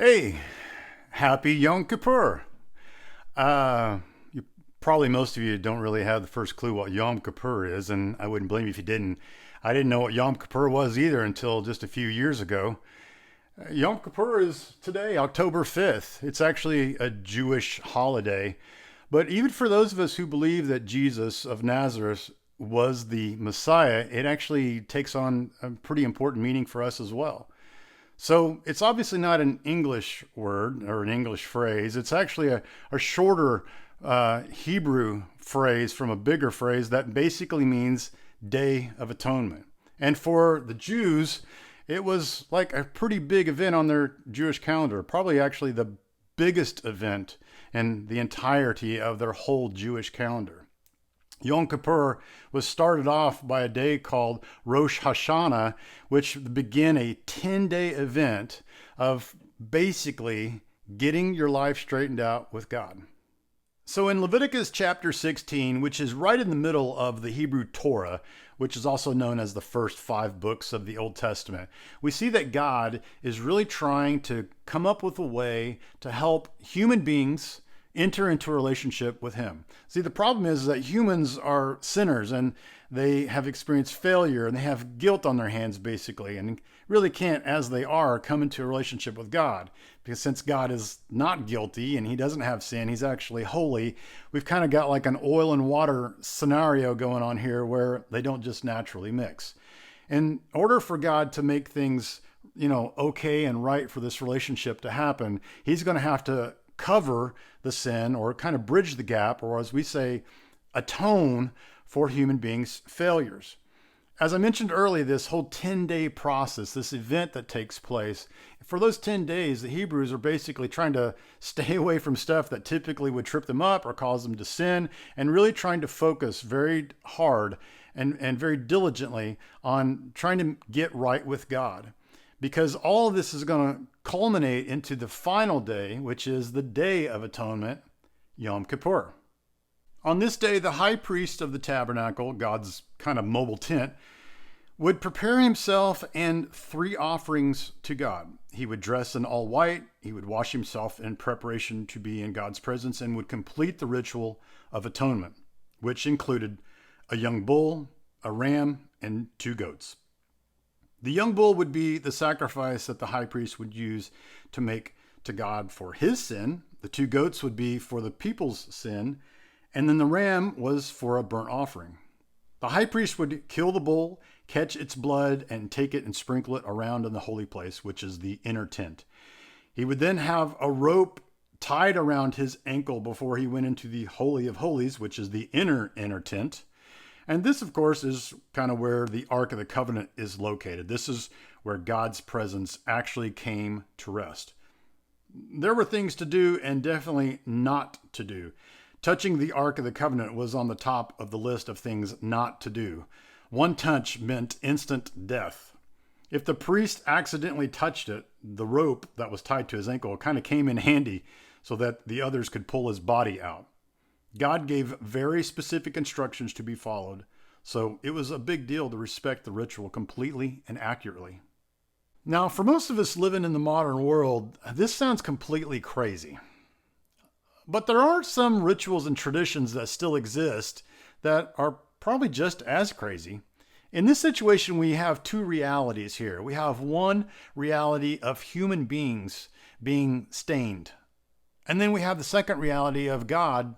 Hey, happy Yom Kippur. You probably most of you don't really have the first clue what Yom Kippur is, and I wouldn't blame you if you didn't. I didn't know what Yom Kippur was either until just a few years ago. Yom Kippur is today, October 5th. It's actually a Jewish holiday. But even for those of us who believe that Jesus of Nazareth was the Messiah, it actually takes on a pretty important meaning for us as well. So it's obviously not an English word or an English phrase. It's actually a shorter Hebrew phrase from a bigger phrase that basically means Day of Atonement. And for the Jews, it was like a pretty big event on their Jewish calendar, probably actually the biggest event in the entirety of their whole Jewish calendar. Yom Kippur was started off by a day called Rosh Hashanah, which began a 10-day event of basically getting your life straightened out with God. So in Leviticus chapter 16, which is right in the middle of the Hebrew Torah, which is also known as the first 5 books of the Old Testament, we see that God is really trying to come up with a way to help human beings enter into a relationship with him. See, the problem is that humans are sinners and they have experienced failure and they have guilt on their hands basically, and really can't, as they are, come into a relationship with God. Because since God is not guilty and he doesn't have sin, he's actually holy, we've kind of got like an oil and water scenario going on here where they don't just naturally mix. In order for God to make things, okay and right for this relationship to happen, he's going to have to cover the sin or kind of bridge the gap, or as we say, atone for human beings' failures. As I mentioned earlier, this whole 10-day process, this event that takes place, for those 10 days, the Hebrews are basically trying to stay away from stuff that typically would trip them up or cause them to sin, and really trying to focus very hard and very diligently on trying to get right with God. Because all of this is going to culminate into the final day, which is the Day of Atonement, Yom Kippur. On this day, the high priest of the tabernacle, God's kind of mobile tent, would prepare himself and 3 offerings to God. He would dress in all white, he would wash himself in preparation to be in God's presence, and would complete the ritual of atonement, which included a young bull, a ram, and 2 goats. The young bull would be the sacrifice that the high priest would use to make to God for his sin. The 2 goats would be for the people's sin. And then the ram was for a burnt offering. The high priest would kill the bull, catch its blood, and take it and sprinkle it around in the holy place, which is the inner tent. He would then have a rope tied around his ankle before he went into the Holy of Holies, which is the inner tent. And this, of course, is kind of where the Ark of the Covenant is located. This is where God's presence actually came to rest. There were things to do and definitely not to do. Touching the Ark of the Covenant was on the top of the list of things not to do. One touch meant instant death. If the priest accidentally touched it, the rope that was tied to his ankle kind of came in handy so that the others could pull his body out. God gave very specific instructions to be followed, so it was a big deal to respect the ritual completely and accurately. Now, for most of us living in the modern world, this sounds completely crazy. But there are some rituals and traditions that still exist that are probably just as crazy. In this situation, we have 2 realities here. We have one reality of human beings being stained. And then we have the second reality of God,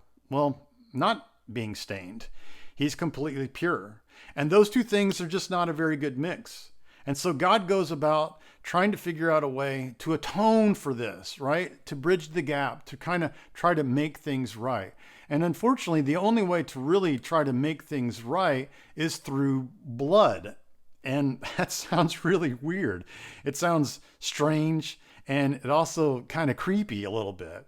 not being stained. He's completely pure. And those 2 things are just not a very good mix. And so God goes about trying to figure out a way to atone for this, right? To bridge the gap, to kind of try to make things right. And unfortunately, the only way to really try to make things right is through blood. And that sounds really weird. It sounds strange, and it also kind of creepy a little bit.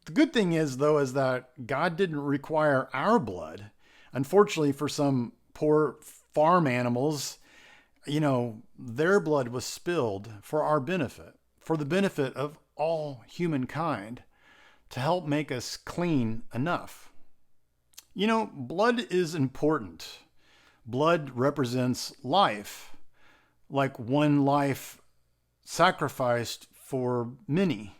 The good thing is, though, is that God didn't require our blood. Unfortunately, for some poor farm animals, their blood was spilled for our benefit, for the benefit of all humankind, to help make us clean enough. Blood is important. Blood represents life, like one life sacrificed for many.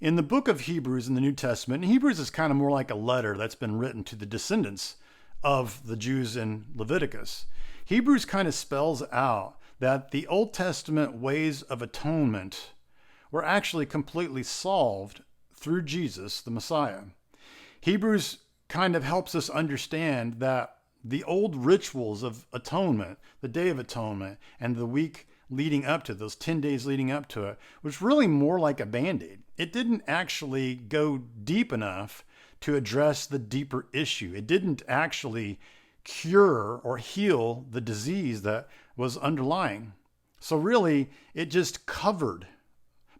In the book of Hebrews in the New Testament, Hebrews is kind of more like a letter that's been written to the descendants of the Jews in Leviticus. Hebrews kind of spells out that the Old Testament ways of atonement were actually completely solved through Jesus, the Messiah. Hebrews kind of helps us understand that the old rituals of atonement, the Day of Atonement, and the week leading up to those 10 days leading up to it, was really more like a band-aid. It didn't actually go deep enough to address the deeper issue. It didn't actually cure or heal the disease that was underlying. So really, it just covered.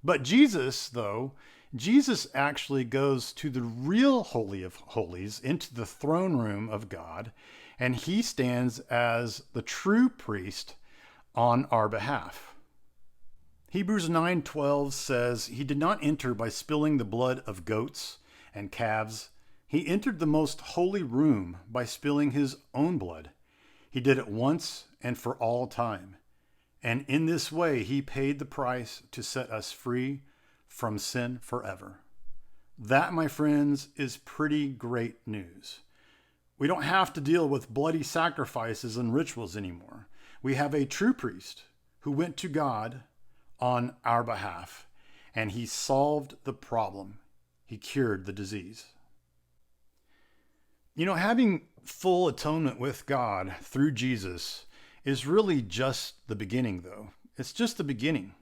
But Jesus, though, Jesus actually goes to the real Holy of Holies, into the throne room of God, and he stands as the true priest on our behalf. Hebrews 9:12 says, "He did not enter by spilling the blood of goats and calves. He entered the most holy room by spilling his own blood. He did it once and for all time. And in this way, he paid the price to set us free from sin forever." That, my friends, is pretty great news. We don't have to deal with bloody sacrifices and rituals anymore. We have a true priest who went to God on our behalf, and he solved the problem. He cured the disease. You know, having full atonement with God through Jesus is really just the beginning, though. It's just the beginning.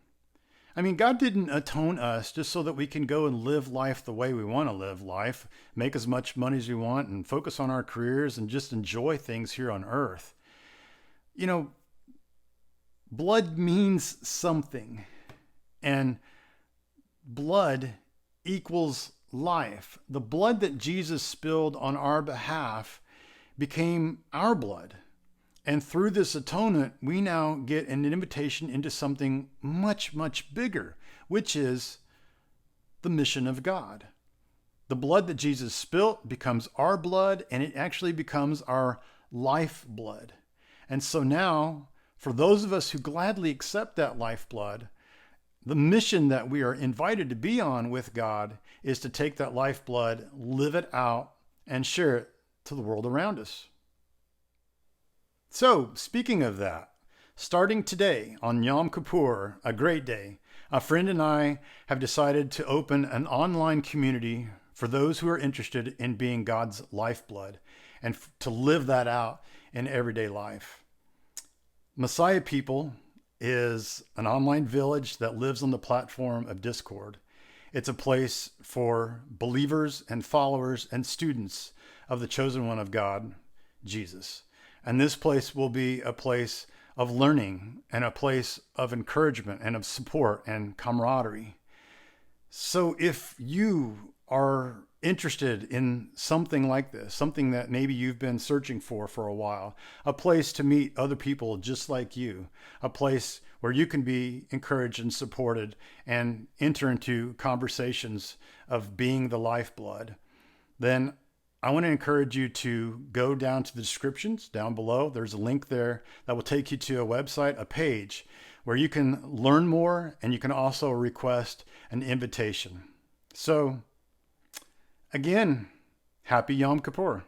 I mean, God didn't atone us just so that we can go and live life the way we want to live life, make as much money as we want, and focus on our careers and just enjoy things here on earth. You know, blood means something, and blood equals life. The blood that Jesus spilled on our behalf became our blood. And through this atonement, we now get an invitation into something much, much bigger, which is the mission of God. The blood that Jesus spilt becomes our blood, and it actually becomes our life blood. And so now, for those of us who gladly accept that life blood, the mission that we are invited to be on with God is to take that life blood, live it out, and share it to the world around us. So, speaking of that, starting today on Yom Kippur, a great day, a friend and I have decided to open an online community for those who are interested in being God's lifeblood and to live that out in everyday life. Messiah People is an online village that lives on the platform of Discord. It's a place for believers and followers and students of the chosen one of God, Jesus. And this place will be a place of learning and a place of encouragement and of support and camaraderie. So if you are interested in something like this, something that maybe you've been searching for a while, a place to meet other people just like you, a place where you can be encouraged and supported and enter into conversations of being the lifeblood, then I want to encourage you to go down to the descriptions down below. There's a link there that will take you to a website, a page where you can learn more, and you can also request an invitation. So again, happy Yom Kippur.